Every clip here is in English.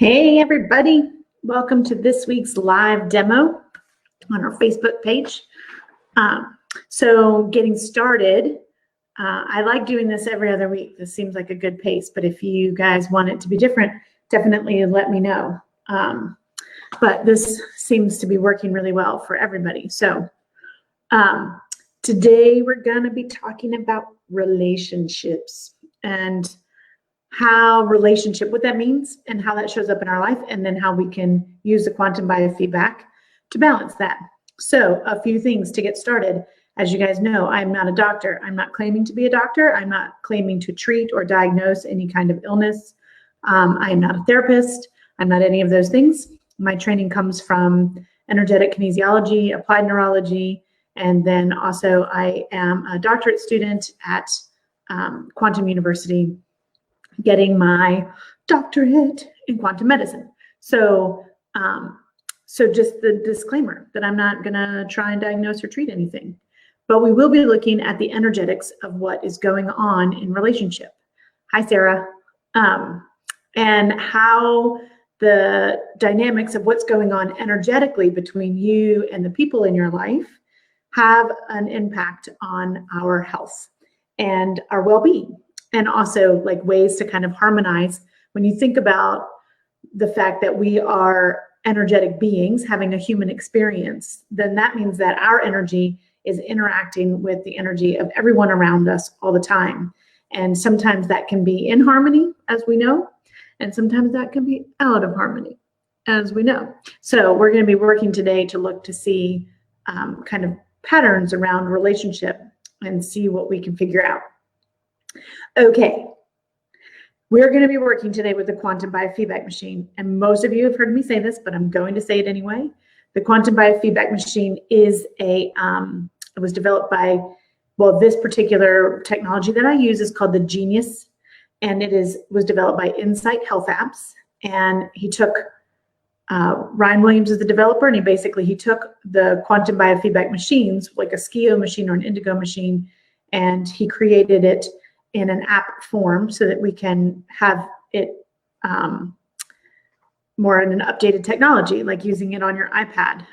Hey everybody, welcome to this week's live demo on our Facebook page. So getting started, I like doing this every other week. This seems like a good pace, but if you guys want it to be different, definitely let me know. But this seems to be working really well for everybody. So today we're gonna be talking about relationships and what that means and how that shows up in our life, and then how we can use the quantum biofeedback to balance that. So a few things to get started. As you guys know, I'm not a doctor. I'm not claiming to be a doctor. I'm not claiming to treat or diagnose any kind of illness. I am not a therapist. I'm not any of those things. My training comes from energetic kinesiology, applied neurology, and then also I am a doctorate student at Quantum University, getting my doctorate in quantum medicine. So just the disclaimer that I'm not gonna try and diagnose or treat anything, but we will be looking at the energetics of what is going on in relationship. Hi, Sarah. And how the dynamics of what's going on energetically between you and the people in your life have an impact on our health and our well-being. And also like ways to kind of harmonize. When you think about the fact that we are energetic beings having a human experience, then that means that our energy is interacting with the energy of everyone around us all the time. And sometimes that can be in harmony, as we know, and sometimes that can be out of harmony, as we know. So we're going to be working today to look to see kind of patterns around relationship and see what we can figure out. Okay, we're going to be working today with the quantum biofeedback machine, and most of you have heard me say this, but I'm going to say it anyway. The quantum biofeedback machine is it was developed by, well, this particular technology that I use is called the Genius, and it was developed by Insight Health Apps, and he took Ryan Williams is the developer, and he took the quantum biofeedback machines, like a Skio machine or an Indigo machine, and he created it in an app form so that we can have it more in an updated technology, like using it on your iPad,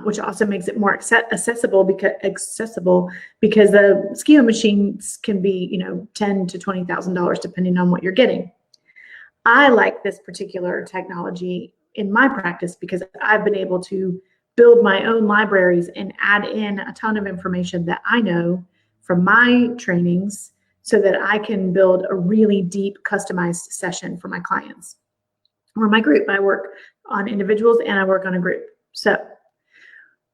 which also makes it more accessible because the Skio machines can be, $10,000 to $20,000 depending on what you're getting. I like this particular technology in my practice because I've been able to build my own libraries and add in a ton of information that I know from my trainings, so that I can build a really deep customized session for my clients or my group. I work on individuals and I work on a group. So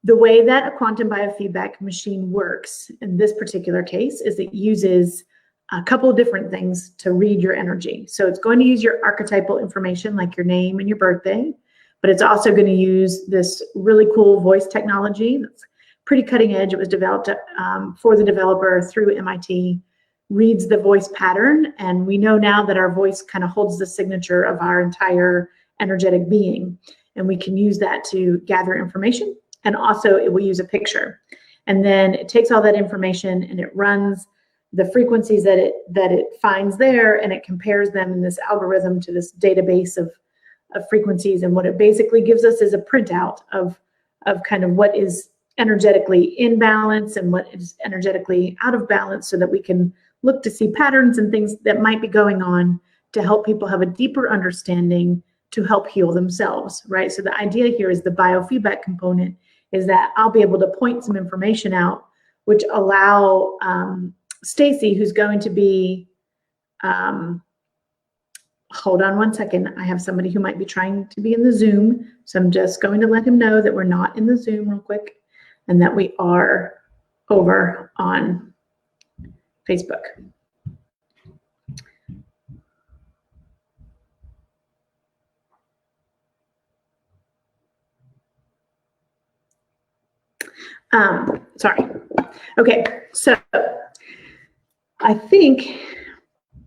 the way that a quantum biofeedback machine works in this particular case is it uses a couple of different things to read your energy. So it's going to use your archetypal information like your name and your birthday, but it's also going to use this really cool voice technology that's pretty cutting edge. It was developed for the developer through MIT, reads the voice pattern, and we know now that our voice kind of holds the signature of our entire energetic being, and we can use that to gather information, and also it will use a picture, and then it takes all that information and it runs the frequencies that it finds there, and it compares them in this algorithm to this database of frequencies, and what it basically gives us is a printout of kind of what is energetically in balance and what is energetically out of balance, so that we can look to see patterns and things that might be going on to help people have a deeper understanding to help heal themselves, right? So the idea here is the biofeedback component is that I'll be able to point some information out, which allow Stacy, who's going to be, hold on one second. I have somebody who might be trying to be in the Zoom. So I'm just going to let him know that we're not in the Zoom real quick and that we are over on Facebook. Sorry. Okay, so I think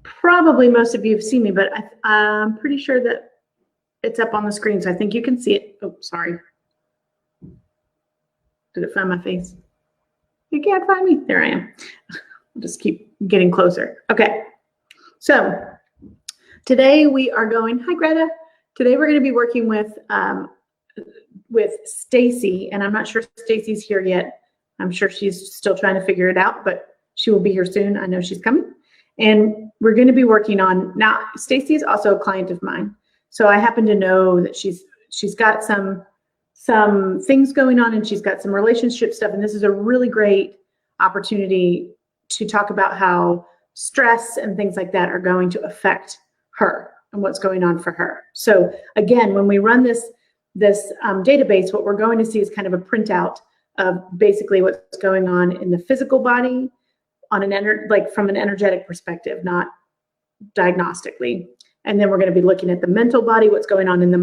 probably most of you have seen me, but I'm pretty sure that it's up on the screen, so I think you can see it. Oh, sorry. Did it find my face? You can't find me. There I am. I'll just keep getting closer. Okay, so today we are going, hi Greta. Today we're going to be working with Stacy, and I'm not sure Stacy's here yet. I'm sure she's still trying to figure it out, but she will be here soon. I know she's coming. And we're going to be working on, now Stacy is also a client of mine. So I happen to know that she's got some things going on, and she's got some relationship stuff. And this is a really great opportunity to talk about how stress and things like that are going to affect her and what's going on for her. So again, when we run this database, what we're going to see is kind of a printout of basically what's going on in the physical body on like from an energetic perspective, not diagnostically. And then we're going to be looking at the mental body, what's going on in the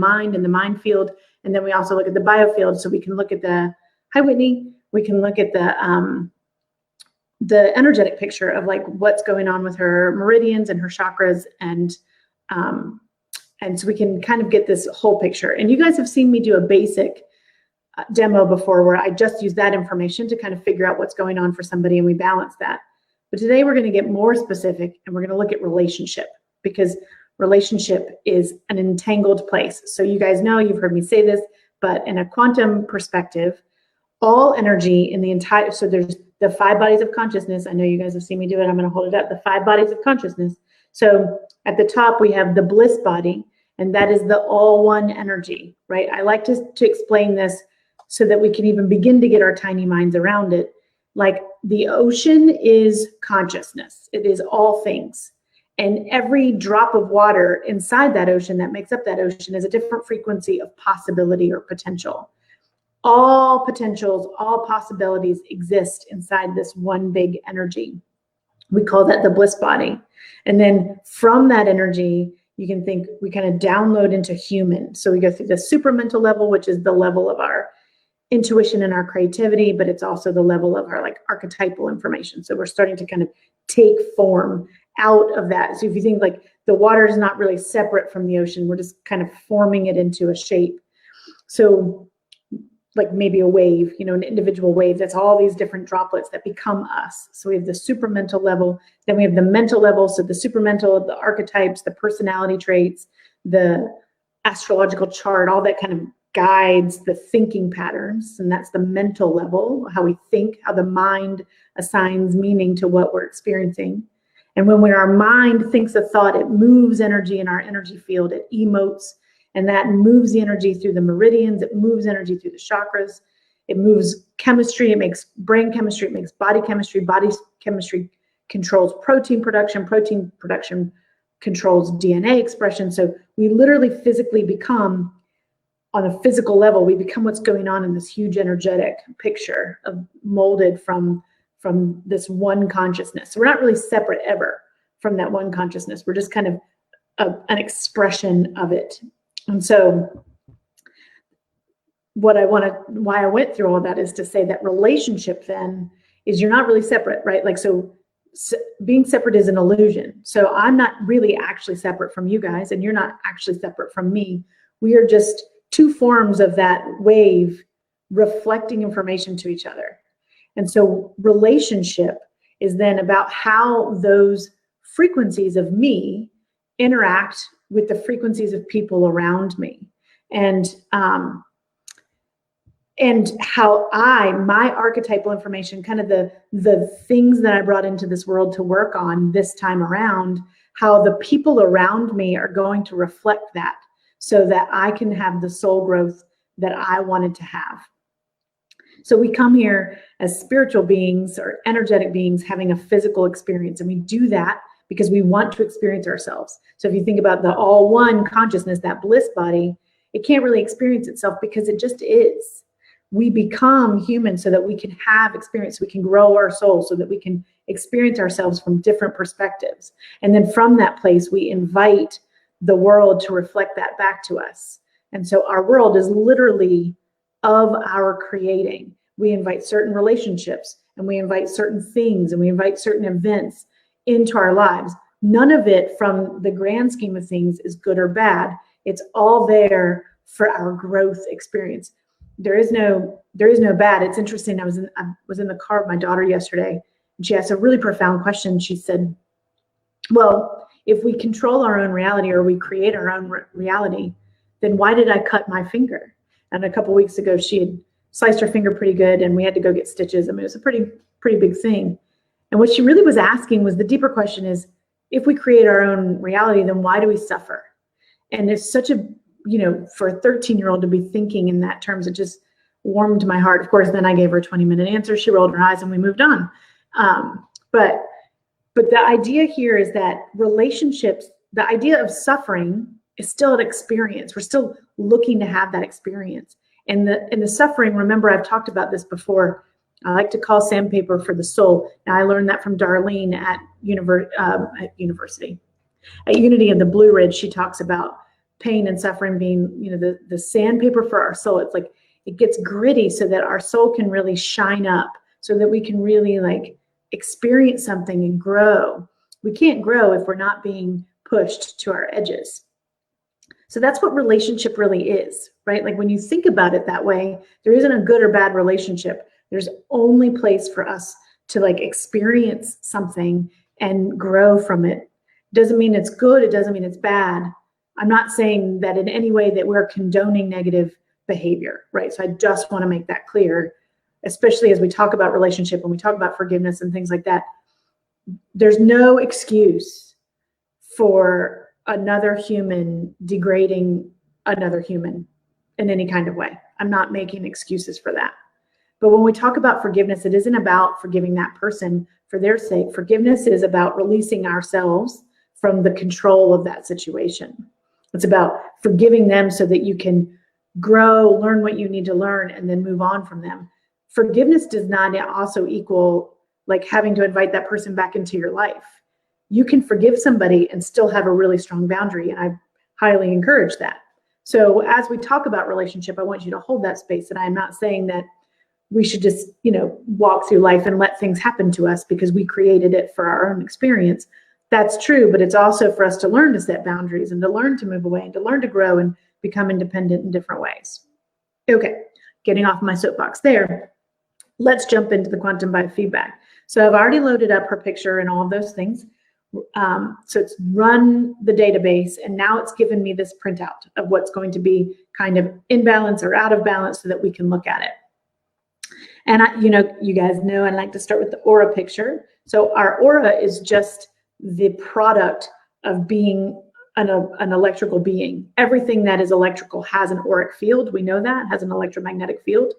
mind field. And then we also look at the biofield, so we can look at hi Whitney, we can look at the energetic picture of like what's going on with her meridians and her chakras, and so we can kind of get this whole picture. And you guys have seen me do a basic demo before where I just use that information to kind of figure out what's going on for somebody, and we balance that. But today we're going to get more specific, and we're going to look at relationship, because relationship is an entangled place. So you guys know, you've heard me say this, but in a quantum perspective, all energy in the entire, so there's the 5 bodies of consciousness. I know you guys have seen me do it. I'm going to hold it up. The 5 bodies of consciousness. So at the top, we have the bliss body, and that is the all one energy, right? I like to explain this so that we can even begin to get our tiny minds around it. Like the ocean is consciousness. It is all things. And every drop of water inside that ocean that makes up that ocean is a different frequency of possibility or potential. All potentials, all possibilities exist inside this one big energy. We call that the bliss body. And then from that energy, you can think we kind of download into human. So we go through the supramental level, which is the level of our intuition and our creativity, but it's also the level of our like archetypal information. So we're starting to kind of take form out of that. So if you think like the water is not really separate from the ocean, we're just kind of forming it into a shape. So like maybe a wave, an individual wave, that's all these different droplets that become us. So we have the supramental level, then we have the mental level. So the supramental, the archetypes, the personality traits, the astrological chart, all that kind of guides the thinking patterns. And that's the mental level, how we think, how the mind assigns meaning to what we're experiencing. And when our mind thinks a thought, it moves energy in our energy field, it emotes, and that moves the energy through the meridians, it moves energy through the chakras, it moves chemistry, it makes brain chemistry, it makes body chemistry controls protein production controls DNA expression. So we literally physically become, on a physical level, we become what's going on in this huge energetic picture of molded from this one consciousness. So we're not really separate ever from that one consciousness. We're just kind of an expression of it. And so why I went through all of that is to say that relationship then is you're not really separate, right? Like, so being separate is an illusion. So I'm not really actually separate from you guys, and you're not actually separate from me. We are just 2 forms of that wave reflecting information to each other. And so relationship is then about how those frequencies of me interact with the frequencies of people around me, and how my archetypal information, kind of the things that I brought into this world to work on this time around, how the people around me are going to reflect that so that I can have the soul growth that I wanted to have. So we come here as spiritual beings or energetic beings having a physical experience, and we do that because we want to experience ourselves. So if you think about the all one consciousness, that bliss body, it can't really experience itself because it just is. We become human so that we can have experience, we can grow our soul, so that we can experience ourselves from different perspectives. And then from that place, we invite the world to reflect that back to us. And so our world is literally of our creating. We invite certain relationships, and we invite certain things, and we invite certain events into our lives. None of it from the grand scheme of things is good or bad. It's all there for our growth experience. There is no bad. It's interesting. I was in the car with my daughter yesterday, and she asked a really profound question. She said, well, if we control our own reality, or we create our own reality, then why did I cut my finger? And a couple weeks ago, she had sliced her finger pretty good, and we had to go get stitches. I mean, it was a pretty big thing. And what she really was asking was, the deeper question is, if we create our own reality, then why do we suffer? And it's such a, for a 13-year-old to be thinking in that terms, it just warmed my heart. Of course, then I gave her a 20-minute answer. She rolled her eyes and we moved on. But the idea here is that relationships, the idea of suffering is still an experience. We're still looking to have that experience. And the suffering, remember, I've talked about this before. I like to call sandpaper for the soul. Now, I learned that from Darlene at university. At Unity in the Blue Ridge, she talks about pain and suffering being, the sandpaper for our soul. It's like it gets gritty so that our soul can really shine up, so that we can really experience something and grow. We can't grow if we're not being pushed to our edges. So that's what relationship really is, right? Like when you think about it that way, there isn't a good or bad relationship. There's only place for us to experience something and grow from it. Doesn't mean it's good. It doesn't mean it's bad. I'm not saying that in any way that we're condoning negative behavior, right? So I just want to make that clear, especially as we talk about relationship and we talk about forgiveness and things like that. There's no excuse for another human degrading another human in any kind of way. I'm not making excuses for that. But when we talk about forgiveness, it isn't about forgiving that person for their sake. Forgiveness is about releasing ourselves from the control of that situation. It's about forgiving them so that you can grow, learn what you need to learn, and then move on from them. Forgiveness does not also equal having to invite that person back into your life. You can forgive somebody and still have a really strong boundary, and I highly encourage that. So as we talk about relationship, I want you to hold that space, and I'm not saying that we should just, walk through life and let things happen to us because we created it for our own experience. That's true, but it's also for us to learn to set boundaries and to learn to move away and to learn to grow and become independent in different ways. Okay, getting off my soapbox there. Let's jump into the quantum biofeedback. So I've already loaded up her picture and all of those things. So it's run the database, and now it's given me this printout of what's going to be kind of in balance or out of balance so that we can look at it. And you guys know I like to start with the aura picture. So our aura is just the product of being an electrical being. Everything that is electrical has an auric field. We know that has an electromagnetic field.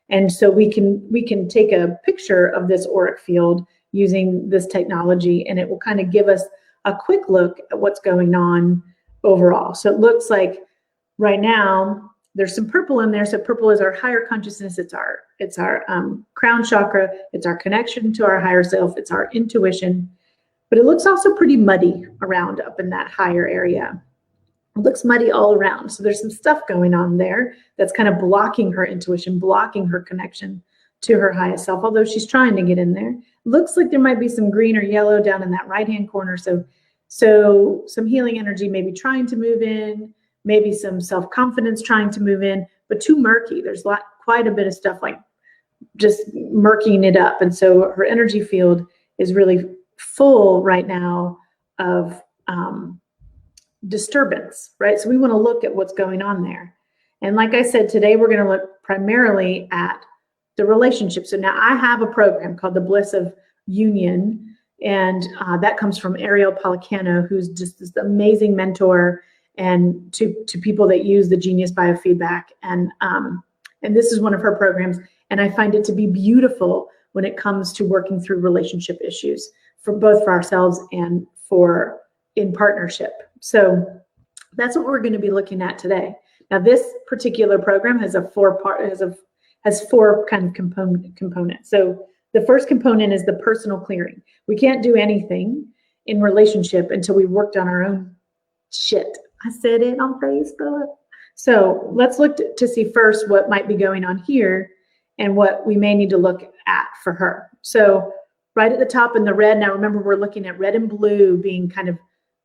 And so we can take a picture of this auric field using this technology, and it will kind of give us a quick look at what's going on overall. So it looks like right now there's some purple in there. So purple is our higher consciousness. It's our crown chakra. It's our connection to our higher self. It's our intuition. But it looks also pretty muddy around up in that higher area. It looks muddy all around. So there's some stuff going on there that's kind of blocking her intuition, blocking her connection to her highest self, although she's trying to get in there. Looks like there might be some green or yellow down in that right-hand corner. So some healing energy maybe trying to move in, maybe some self-confidence trying to move in, but too murky. There's quite a bit of stuff just murking it up. And so her energy field is really full right now of disturbance, right? So we want to look at what's going on there. And like I said, today we're going to look primarily at the relationship. So now I have a program called the Bliss of Union, and that comes from Ariel Policano, who's just this amazing mentor and to people that use the Genius Biofeedback. And this is one of her programs. And I find it to be beautiful when it comes to working through relationship issues for both for ourselves and for in partnership. So that's what we're going to be looking at today. Now, this particular program has four kind of components. So the first component is the personal clearing. We can't do anything in relationship until we worked on our own shit. I said it on Facebook. So let's look to see first what might be going on here and what we may need to look at for her. So right at the top in the red, now remember we're looking at red and blue being kind of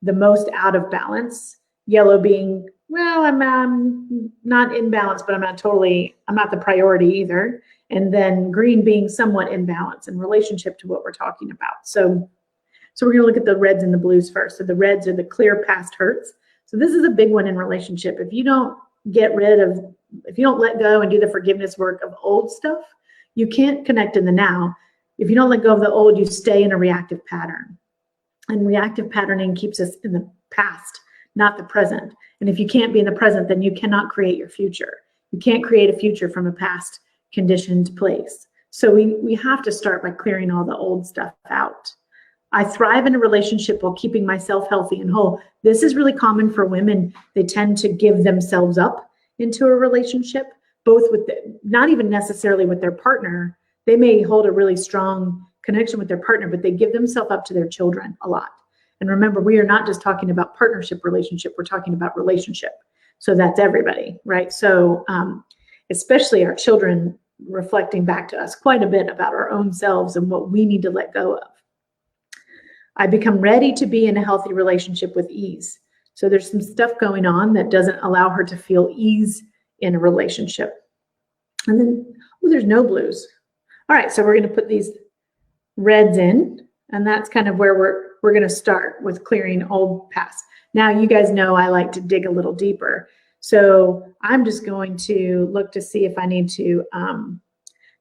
the most out of balance, yellow being, well, I'm not in balance, but I'm not the priority either. And then green being somewhat in balance in relationship to what we're talking about. So we're going to look at the reds and the blues first. So the reds are the clear past hurts. So this is a big one in relationship. If you don't if you don't let go and do the forgiveness work of old stuff, you can't connect in the now. If you don't let go of the old, you stay in a reactive pattern. And reactive patterning keeps us in the past, not the present. And if you can't be in the present, then you cannot create your future. You can't create a future from a past conditioned place. So we have to start by clearing all the old stuff out. I thrive in a relationship while keeping myself healthy and whole. This is really common for women. They tend to give themselves up into a relationship, both with not even necessarily with their partner. They may hold a really strong connection with their partner, but they give themselves up to their children a lot. And remember, we are not just talking about partnership relationship, we're talking about relationship. So that's everybody, right? So especially our children reflecting back to us quite a bit about our own selves and what we need to let go of. I become ready to be in a healthy relationship with ease. So there's some stuff going on that doesn't allow her to feel ease in a relationship. And then, there's no blues. All right, so we're going to put these reds in, and that's kind of where we're going to start with clearing old past. Now, you guys know I like to dig a little deeper. So I'm just going to look to see if I need to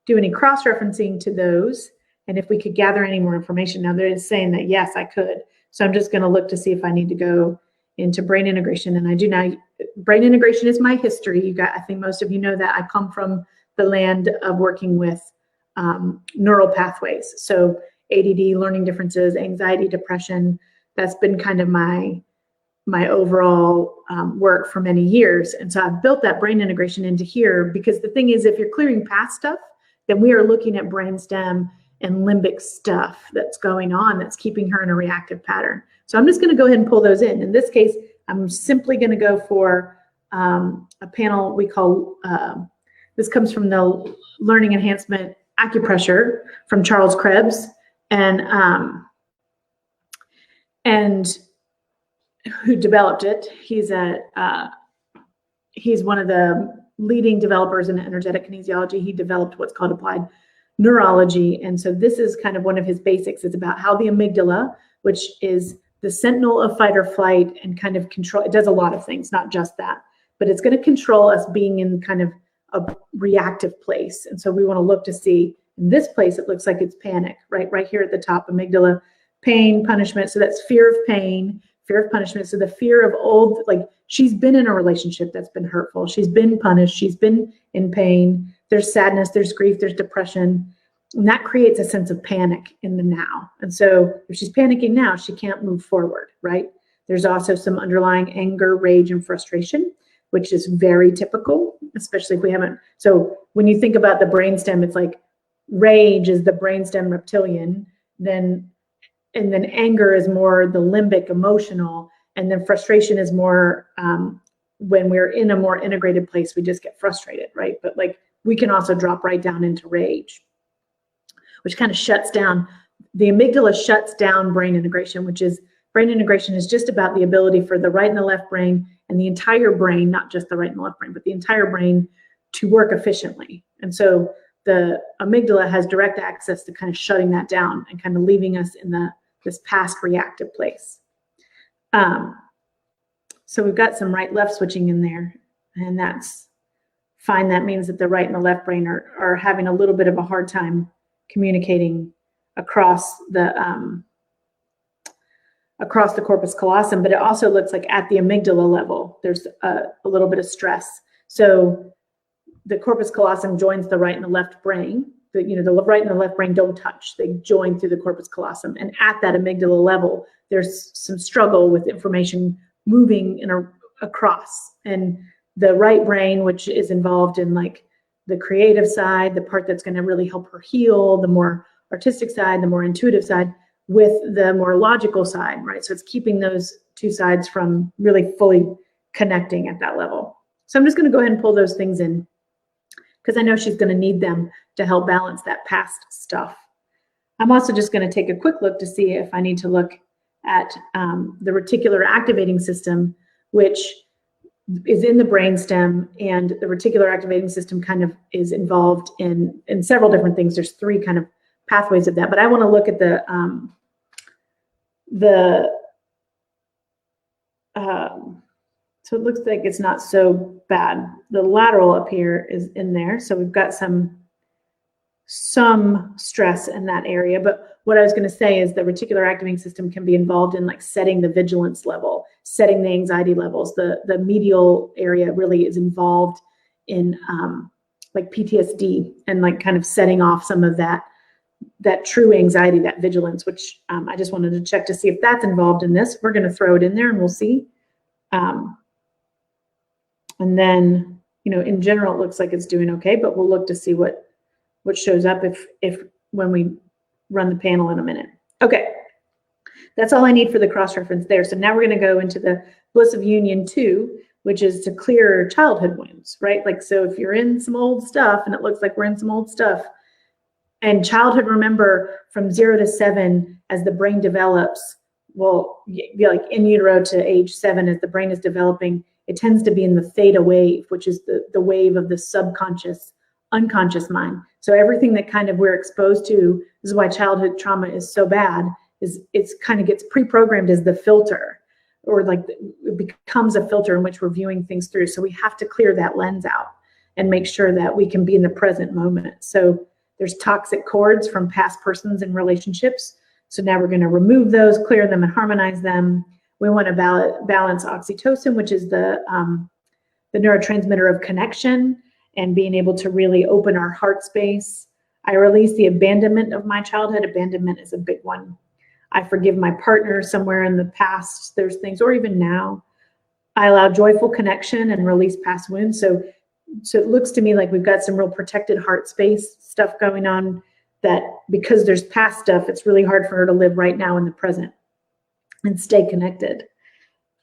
do any cross-referencing to those, and if we could gather any more information. Now, they're saying that, yes, I could. So I'm just going to look to see if I need to go into brain integration, and I do now. Brain integration is my history. I think most of you know that. I come from the land of working with neural pathways. So ADD, learning differences, anxiety, depression, that's been kind of my overall work for many years. And so I've built that brain integration into here, because the thing is, if you're clearing past stuff, then we are looking at brainstem and limbic stuff that's going on that's keeping her in a reactive pattern. So I'm just going to go ahead and pull those in. In this case, I'm simply going to go for a panel we call, this comes from the Learning Enhancement Acupressure from Charles Krebs, and who developed it. He's one of the leading developers in energetic kinesiology. He developed what's called applied neurology. And so this is kind of one of his basics. It's about how the amygdala, which is the sentinel of fight or flight, and kind of control, it does a lot of things, not just that, but it's going to control us being in kind of a reactive place. And so we want to look to see, in this place, it looks like it's panic, right here at the top, amygdala, pain, punishment. So that's fear of pain, fear of punishment. So the fear of old, like she's been in a relationship that's been hurtful. She's been punished. She's been in pain. There's sadness, there's grief, there's depression. And that creates a sense of panic in the now. And so if she's panicking now, she can't move forward, right? There's also some underlying anger, rage, and frustration, which is very typical, especially if we haven't. So when you think about the brainstem, it's like rage is the brainstem reptilian, and then anger is more the limbic emotional, and then frustration is more when we're in a more integrated place, we just get frustrated, right? But like we can also drop right down into rage, which kind of shuts down. The amygdala shuts down brain integration, which is brain integration is just about the ability for the right and the left brain and the entire brain, not just the right and the left brain, but the entire brain to work efficiently. And so the amygdala has direct access to kind of shutting that down and kind of leaving us in this past reactive place. So we've got some right-left switching in there, and that's fine. That means that the right and the left brain are having a little bit of a hard time communicating across the corpus callosum, but it also looks like at the amygdala level, there's a little bit of stress. So the corpus callosum joins the right and the left brain. The right and the left brain don't touch. They join through the corpus callosum. And at that amygdala level, there's some struggle with information moving across. And the right brain, which is involved in like the creative side, the part that's going to really help her heal, the more artistic side, the more intuitive side, with the more logical side, right? So it's keeping those two sides from really fully connecting at that level. So I'm just going to go ahead and pull those things in, because I know she's going to need them to help balance that past stuff. I'm also just going to take a quick look to see if I need to look at the reticular activating system, which is in the brainstem, and the reticular activating system kind of is involved in several different things. There's three kind of pathways of that, but I want to look at So it looks like it's not so bad. The lateral up here is in there. So we've got some stress in that area. But what I was going to say is the reticular activating system can be involved in like setting the vigilance level, setting the anxiety levels. The medial area really is involved in like PTSD and like kind of setting off some of that true anxiety, that vigilance, which I just wanted to check to see if that's involved in this. We're going to throw it in there and we'll see. And then, in general, it looks like it's doing okay, but we'll look to see what shows up if when we run the panel in a minute. Okay, that's all I need for the cross-reference there. So now we're going to go into the Bliss of Union 2, which is to clear childhood wounds, right? Like, so if you're in some old stuff, and it looks like we're in some old stuff, and childhood, remember, from 0 to 7, as the brain develops, well, like in utero to age 7, as the brain is developing, it tends to be in the theta wave, which is the wave of the subconscious, unconscious mind. So everything that kind of we're exposed to, this is why childhood trauma is so bad, is it's kind of gets pre-programmed as the filter, or like it becomes a filter in which we're viewing things through. So we have to clear that lens out and make sure that we can be in the present moment. So there's toxic cords from past persons and relationships. So now we're going to remove those, clear them, and harmonize them. We want to balance oxytocin, which is the neurotransmitter of connection and being able to really open our heart space. I release the abandonment of my childhood. Abandonment is a big one. I forgive my partner somewhere in the past. There's things, or even now. I allow joyful connection and release past wounds. So it looks to me like we've got some real protected heart space stuff going on, that because there's past stuff, it's really hard for her to live right now in the present and stay connected.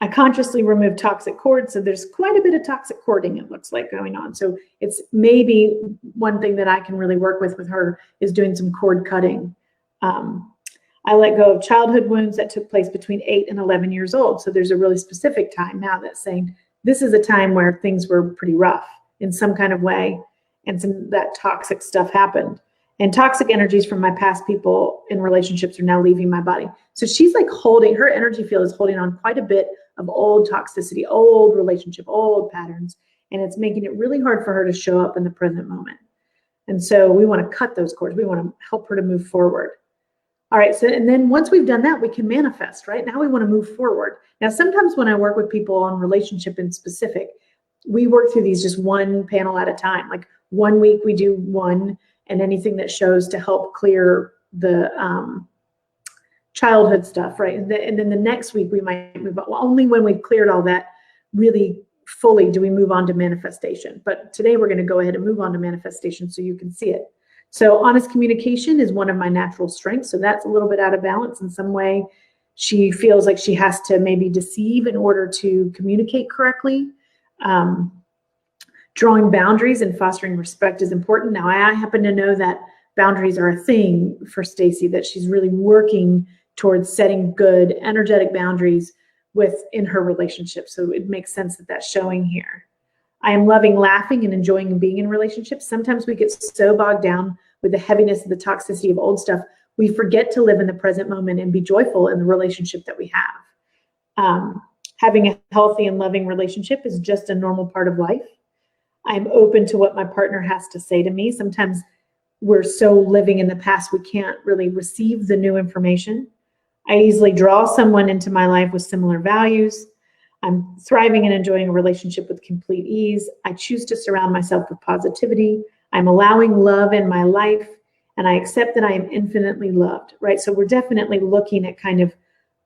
I consciously remove toxic cords. So there's quite a bit of toxic cording, it looks like, going on. So it's maybe one thing that I can really work with her is doing some cord cutting. I let go of childhood wounds that took place between 8 and 11 years old. So there's a really specific time now that's saying this is a time where things were pretty rough in some kind of way, and that toxic stuff happened. And toxic energies from my past people in relationships are now leaving my body. So she's like her energy field is holding on quite a bit of old toxicity, old relationship, old patterns, and it's making it really hard for her to show up in the present moment. And so we want to cut those cords. We want to help her to move forward. All right, so and then once we've done that, we can manifest, right? Now we want to move forward. Now, sometimes when I work with people on relationship in specific, we work through these just one panel at a time. Like 1 week we do one, and anything that shows to help clear the childhood stuff, right? And then the next week we might move on. Well, only when we've cleared all that really fully do we move on to manifestation. But today we're going to go ahead and move on to manifestation so you can see it. So honest communication is one of my natural strengths. So that's a little bit out of balance in some way. She feels like she has to maybe deceive in order to communicate correctly. Drawing boundaries and fostering respect is important. Now, I happen to know that boundaries are a thing for Stacy, that she's really working towards setting good energetic boundaries within her relationship. So it makes sense that that's showing here. I am loving, laughing, and enjoying being in relationships. Sometimes we get so bogged down with the heaviness of the toxicity of old stuff, we forget to live in the present moment and be joyful in the relationship that we have. Having a healthy and loving relationship is just a normal part of life. I'm open to what my partner has to say to me. Sometimes we're so living in the past, we can't really receive the new information. I easily draw someone into my life with similar values. I'm thriving and enjoying a relationship with complete ease. I choose to surround myself with positivity. I'm allowing love in my life, and I accept that I am infinitely loved, right? So we're definitely looking at kind of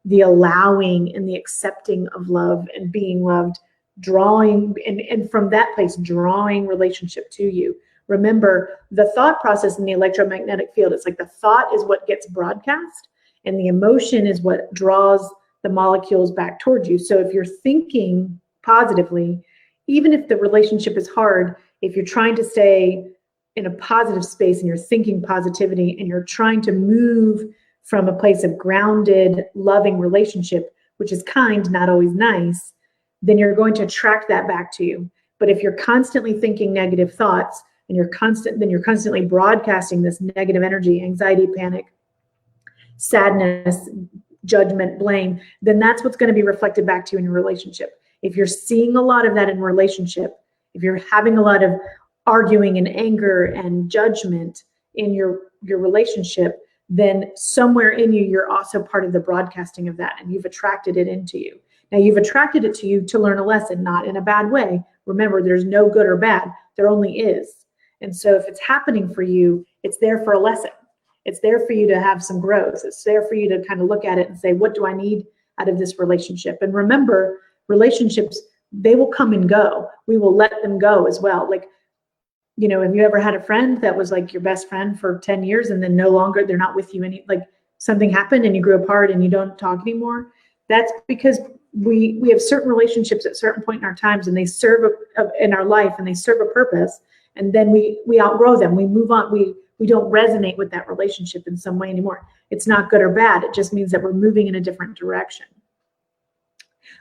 the allowing and the accepting of love and being loved, drawing, and from that place, drawing relationship to you. Remember, the thought process in the electromagnetic field, it's like the thought is what gets broadcast, and the emotion is what draws the molecules back towards you. So if you're thinking positively, even if the relationship is hard, if you're trying to stay in a positive space and you're thinking positivity and you're trying to move from a place of grounded, loving relationship, which is kind, not always nice, then you're going to attract that back to you. But if you're constantly thinking negative thoughts and you're constantly broadcasting this negative energy, anxiety, panic, sadness, judgment, blame, then that's what's going to be reflected back to you in your relationship. If you're seeing a lot of that in relationship, if you're having a lot of arguing and anger and judgment in your relationship, then somewhere in you, you're also part of the broadcasting of that, and you've attracted it into you. Now, you've attracted it to you to learn a lesson, not in a bad way. Remember, there's no good or bad. There only is. And so if it's happening for you, it's there for a lesson. It's there for you to have some growth. It's there for you to kind of look at it and say, what do I need out of this relationship? And remember, relationships, they will come and go. We will let them go as well. Like, you know, have you ever had a friend that was like your best friend for 10 years and then no longer, they're not with you like something happened and you grew apart and you don't talk anymore? That's because we have certain relationships at certain point in our times, and they serve in our life, and they serve a purpose, and then we outgrow them. We move on. We don't resonate with that relationship in some way anymore. It's not good or bad. It just means that we're moving in a different direction.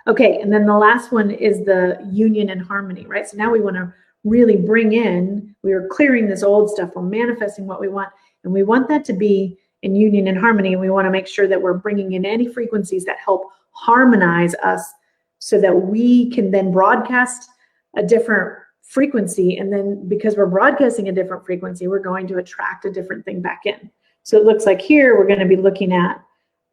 Okay, and then the last one is the union and harmony, right? So now we want to really bring in, we are clearing this old stuff, we're manifesting what we want, and we want that to be in union and harmony, and we want to make sure that we're bringing in any frequencies that help harmonize us so that we can then broadcast a different frequency, and then because we're broadcasting a different frequency, we're going to attract a different thing back in. So it looks like here we're going to be looking at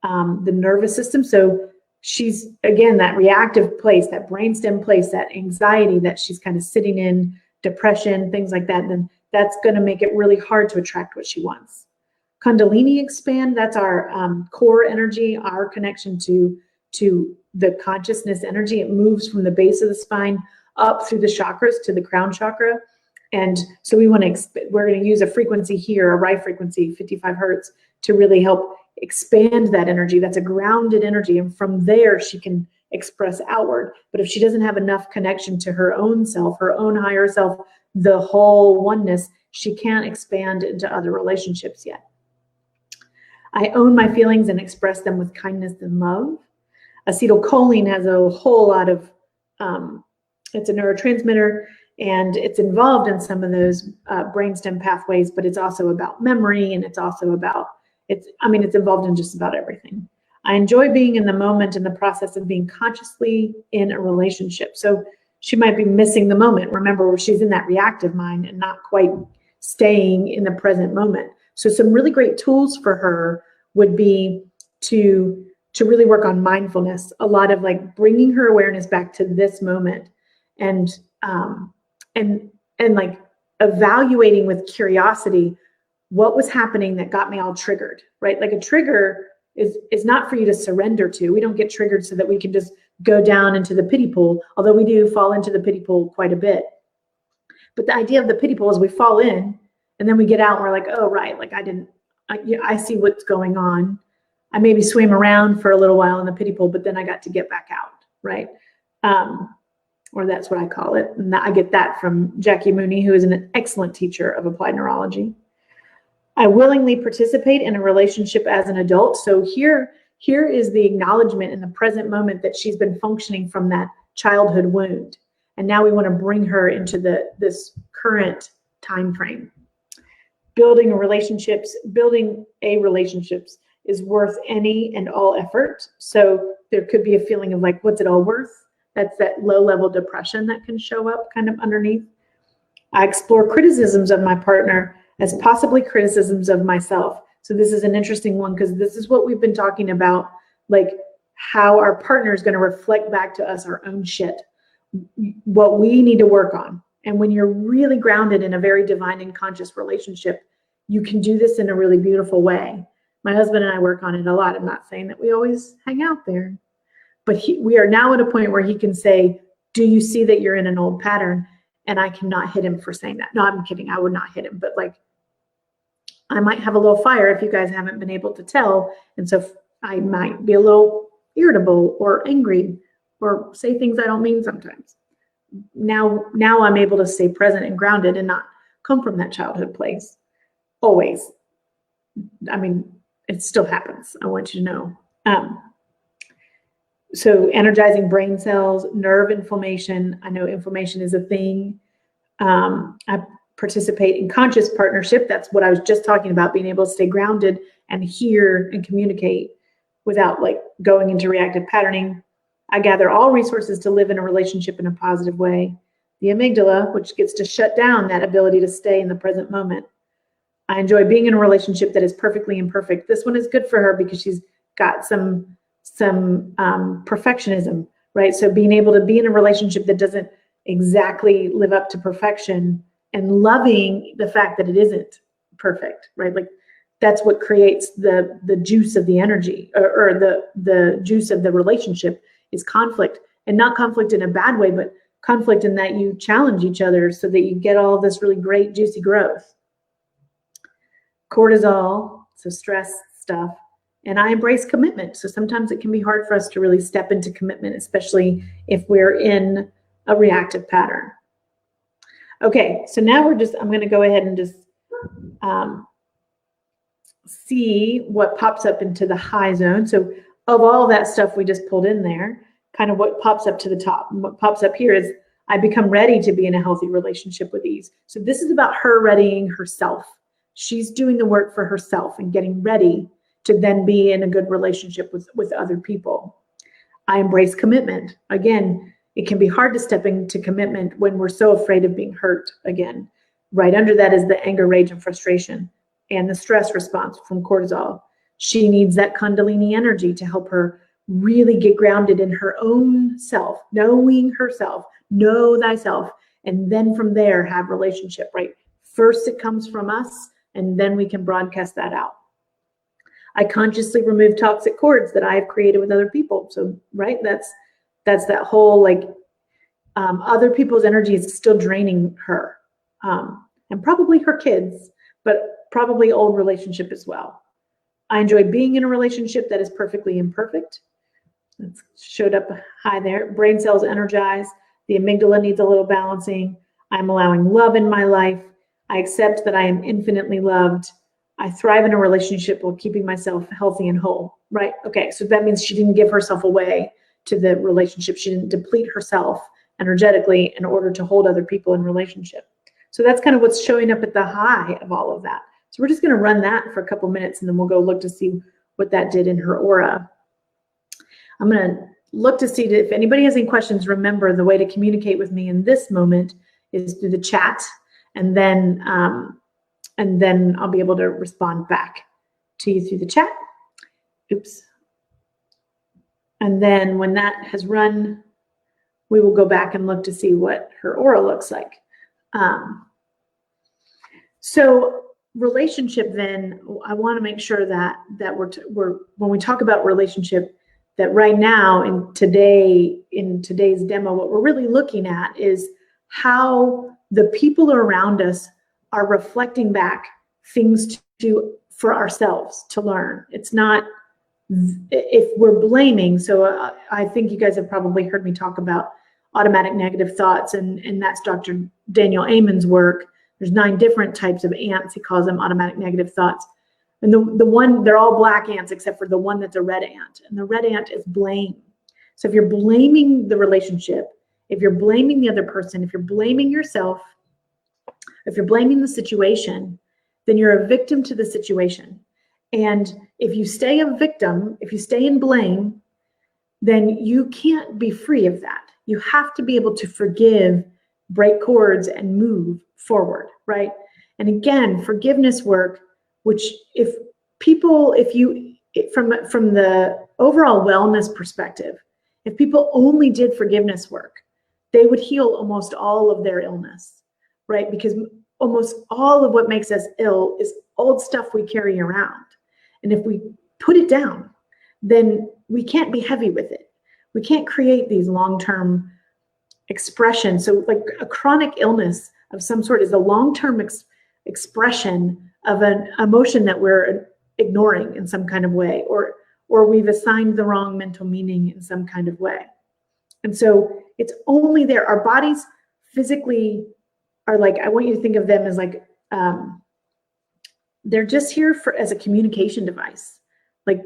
the nervous system. So she's, again, that reactive place, that brainstem place, that anxiety that she's kind of sitting in, depression, things like that, then that's going to make it really hard to attract what she wants. Kundalini expand, that's our core energy, our connection to the consciousness energy. It moves from the base of the spine up through the chakras to the crown chakra. And so we're going to use a frequency here, a right frequency, 55 hertz, to really help expand that energy. That's a grounded energy. And from there, she can express outward. But if she doesn't have enough connection to her own self, her own higher self, the whole oneness, she can't expand into other relationships yet. I own my feelings and express them with kindness and love. Acetylcholine has a whole lot of, it's a neurotransmitter, and it's involved in some of those brainstem pathways, but it's also about memory, and it's also about, it's involved in just about everything. I enjoy being in the moment in the process of being consciously in a relationship. So she might be missing the moment. Remember, she's in that reactive mind and not quite staying in the present moment. So some really great tools for her would be to really work on mindfulness, a lot of like bringing her awareness back to this moment, and like evaluating with curiosity what was happening that got me all triggered, right? Like a trigger is not for you to surrender to. We don't get triggered so that we can just go down into the pity pool, although we do fall into the pity pool quite a bit. But the idea of the pity pool is we fall in and then we get out and we're like, oh, right, like I see what's going on. I maybe swam around for a little while in the pity pool, but then I got to get back out, right? Or that's what I call it. And I get that from Jackie Mooney, who is an excellent teacher of applied neurology. I willingly participate in a relationship as an adult. So here is the acknowledgement in the present moment that she's been functioning from that childhood wound. And now we want to bring her into this current time frame. Building a relationships is worth any and all effort. So there could be a feeling of like, what's it all worth? That's that low-level depression that can show up kind of underneath. I explore criticisms of my partner as possibly criticisms of myself. So this is an interesting one because this is what we've been talking about, like how our partner is going to reflect back to us our own shit, what we need to work on. And when you're really grounded in a very divine and conscious relationship, you can do this in a really beautiful way. My husband and I work on it a lot. I'm not saying that we always hang out there, but we are now at a point where he can say, do you see that you're in an old pattern? And I cannot hit him for saying that. No, I'm kidding. I would not hit him, but like, I might have a little fire if you guys haven't been able to tell. And so I might be a little irritable or angry or say things I don't mean sometimes. Now I'm able to stay present and grounded and not come from that childhood place. Always. I mean, it still happens. I want you to know. So energizing brain cells, nerve inflammation. I know inflammation is a thing. I participate in conscious partnership. That's what I was just talking about, being able to stay grounded and hear and communicate without like going into reactive patterning. I gather all resources to live in a relationship in a positive way. The amygdala, which gets to shut down that ability to stay in the present moment. I enjoy being in a relationship that is perfectly imperfect. This one is good for her because she's got some perfectionism, right? So being able to be in a relationship that doesn't exactly live up to perfection and loving the fact that it isn't perfect, right? Like that's what creates the juice of the energy or the juice of the relationship is conflict, and not conflict in a bad way, but conflict in that you challenge each other so that you get all this really great juicy growth. Cortisol, so stress stuff. And I embrace commitment. So sometimes it can be hard for us to really step into commitment, especially if we're in a reactive pattern. Okay, so now I'm going to go ahead and just see what pops up into the high zone. So of all that stuff we just pulled in there, kind of what pops up to the top. And what pops up here is I become ready to be in a healthy relationship with ease. So this is about her readying herself. She's doing the work for herself and getting ready to then be in a good relationship with other people. I embrace commitment. Again, it can be hard to step into commitment when we're so afraid of being hurt again. Right under that is the anger, rage, and frustration and the stress response from cortisol. She needs that Kundalini energy to help her really get grounded in her own self, knowing herself, know thyself, and then from there have relationship, right? First it comes from us, and then we can broadcast that out. I consciously remove toxic cords that I have created with other people. So, right, that's that whole like other people's energy is still draining her, and probably her kids, but probably old relationship as well. I enjoy being in a relationship that is perfectly imperfect. That showed up high there. Brain cells energized. The amygdala needs a little balancing. I'm allowing love in my life. I accept that I am infinitely loved. I thrive in a relationship while keeping myself healthy and whole, right? Okay, so that means she didn't give herself away to the relationship. She didn't deplete herself energetically in order to hold other people in relationship. So that's kind of what's showing up at the high of all of that. So we're just going to run that for a couple minutes, and then we'll go look to see what that did in her aura. I'm going to look to see if anybody has any questions. Remember, the way to communicate with me in this moment is through the chat, and then I'll be able to respond back to you through the chat. Oops. And then when that has run, we will go back and look to see what her aura looks like. So relationship, then I want to make sure that we're when we talk about relationship, that right now in today's demo, what we're really looking at is how the people around us are reflecting back things for ourselves to learn. It's not if we're blaming. So I think you guys have probably heard me talk about automatic negative thoughts, and that's Dr. Daniel Amen's work. There's 9 different types of ants. He calls them automatic negative thoughts. And the one, they're all black ants except for the one that's a red ant. And the red ant is blame. So if you're blaming the relationship, if you're blaming the other person, if you're blaming yourself, if you're blaming the situation, then you're a victim to the situation. And if you stay a victim, if you stay in blame, then you can't be free of that. You have to be able to forgive, break cords, and move forward, right? And again, forgiveness work, which from the overall wellness perspective, if people only did forgiveness work, they would heal almost all of their illness, right? Because almost all of what makes us ill is old stuff we carry around. And if we put it down, then we can't be heavy with it. We can't create these long-term expressions. So like a chronic illness of some sort is a long-term expression of an emotion that we're ignoring in some kind of way, or we've assigned the wrong mental meaning in some kind of way. And so it's only there. Our bodies physically are like, I want you to think of them as like, they're just here as a communication device. Like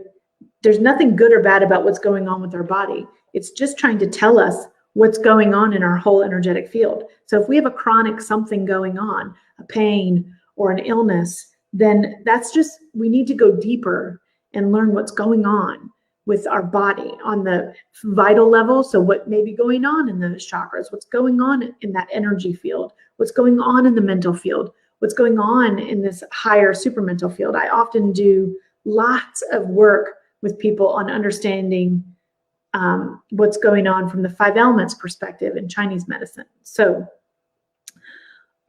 there's nothing good or bad about what's going on with our body. It's just trying to tell us what's going on in our whole energetic field. So if we have a chronic something going on, a pain or an illness, then that's just, we need to go deeper and learn what's going on with our body on the vital level. So what may be going on in those chakras, what's going on in that energy field, what's going on in the mental field, what's going on in this higher supramental field. I often do lots of work with people on understanding what's going on from the 5 elements perspective in Chinese medicine. So,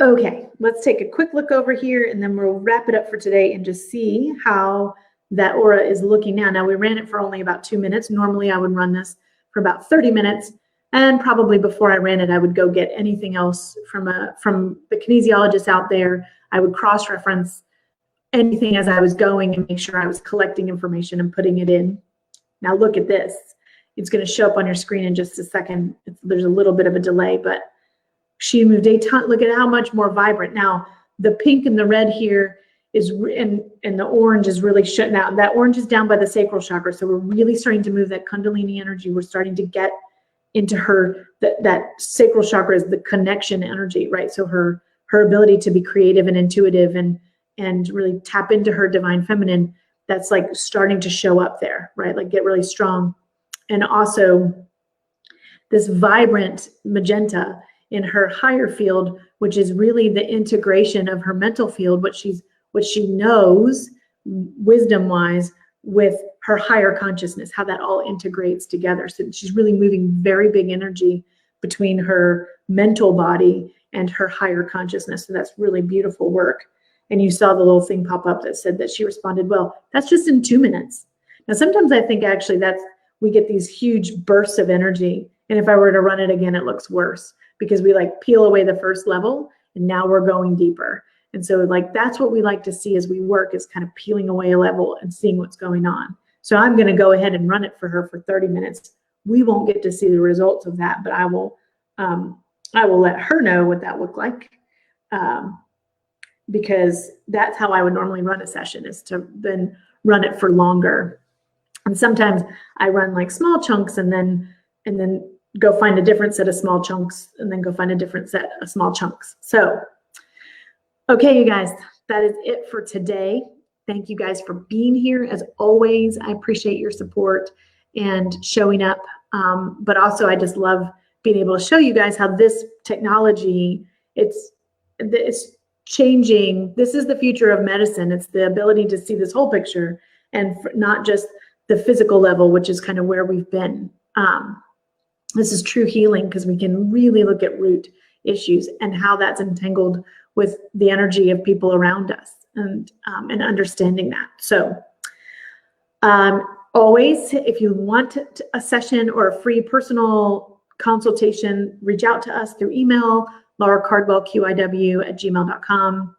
okay, let's take a quick look over here and then we'll wrap it up for today and just see how that aura is looking now. Now we ran it for only about 2 minutes. Normally I would run this for about 30 minutes. And probably before I ran it, I would go get anything else from the kinesiologists out there. I would cross-reference anything as I was going and make sure I was collecting information and putting it in. Now look at this. It's going to show up on your screen in just a second. There's a little bit of a delay, but she moved a ton. Look at how much more vibrant. Now the pink and the red here is, and the orange is really shutting out. That orange is down by the sacral chakra. So we're really starting to move that Kundalini energy. We're starting to get into her, that sacral chakra is the connection energy, right? So her ability to be creative and intuitive and really tap into her divine feminine, that's like starting to show up there, right? Like get really strong. And also this vibrant magenta in her higher field, which is really the integration of her mental field, what she knows wisdom-wise with her higher consciousness, how that all integrates together. So she's really moving very big energy between her mental body and her higher consciousness. So that's really beautiful work. And you saw the little thing pop up that said that she responded well. That's just in 2 minutes. Now, sometimes I think actually we get these huge bursts of energy. And if I were to run it again, it looks worse because we like peel away the first level and now we're going deeper. And so like, that's what we like to see as we work, is kind of peeling away a level and seeing what's going on. So I'm going to go ahead and run it for her for 30 minutes. We won't get to see the results of that, but I will let her know what that looked like. Because that's how I would normally run a session, is to then run it for longer. And sometimes I run like small chunks and then go find a different set of small chunks and then go find a different set of small chunks. So, okay, you guys, that is it for today. Thank you guys for being here. As always, I appreciate your support and showing up. But also I just love being able to show you guys how this technology, it's changing. This is the future of medicine. It's the ability to see this whole picture and not just the physical level, which is kind of where we've been. This is true healing because we can really look at root issues and how that's entangled with the energy of people around us, and understanding that. So always, if you want a session or a free personal consultation, reach out to us through email, lauracardwellqiw@gmail.com.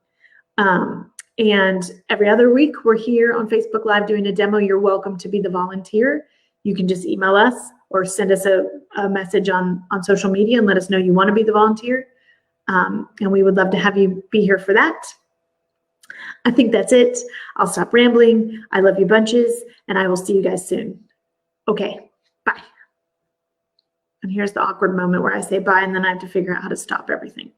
And every other week, we're here on Facebook Live doing a demo. You're welcome to be the volunteer. You can just email us or send us a message on social media and let us know you want to be the volunteer. And we would love to have you be here for that. I think that's it. I'll stop rambling. I love you bunches, and I will see you guys soon. Okay, bye. And here's the awkward moment where I say bye, and then I have to figure out how to stop everything.